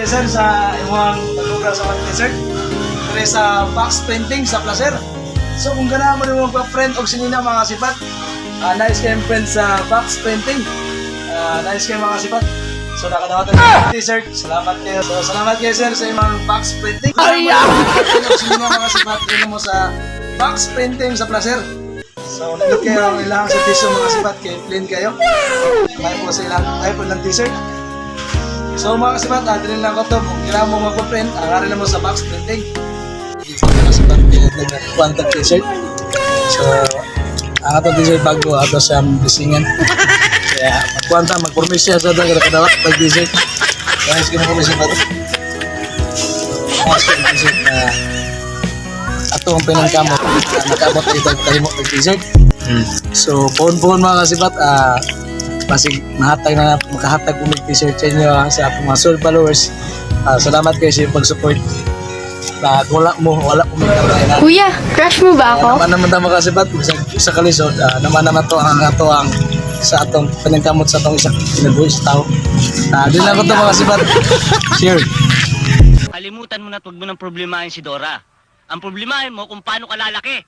kayo sir sa imong paglugra sa mga dessert. Kaya sa box printing sa Placer. So kung ganahan mo naman magpa-friend o sinina mga sipat, nice kayo friend sa box printing. Nice kayo mga sipat. So nakadawatan ng dessert. Salamat kayo. So salamat kayo sir sa imong box printing. Kung sinina mga sipat, rin mo sa box printing sa Placer. So nandun kayo ang ilang sa t-shirt mga sipat, kayo plain kayo. Tayo po sa ilang, tayo po ng t-shirt. So mga kasipat, din lang ko ito. Kung kailangan mo magpa-print, aral na mo sa box printing. Mga kasipat, pinag-nagkuhan ng t-shirt. So, ang atong t-shirt bago, ato sa bisingan. Kaya, magkuhan ta, mag-promise siya sa ito, kadawat mag-t-shirt. Kaya, sige na promise ba ito? Mga t-shirt na ato ang pinangkamot. Nakabot ito, tayo mo mag-t-shirt. So, pohon-pohon mga kasipat, pasig mahatag na makahatag kung mag-t-shirt sa inyo sa atong mga soul followers. Salamat kayo sa pag-support. Wala po may kamay. Kuya, crush mo ba ako? Naman tama kasi ba't sa kalisod, naman to ang sa atong pinagkamot sa atong isang kinabuhi sa tao. Din lang ko ito mga sibat. Share. Kalimutan mo na, huwag mo nang problemahin si Dora. Ang problemahin mo kung paano ka lalaki.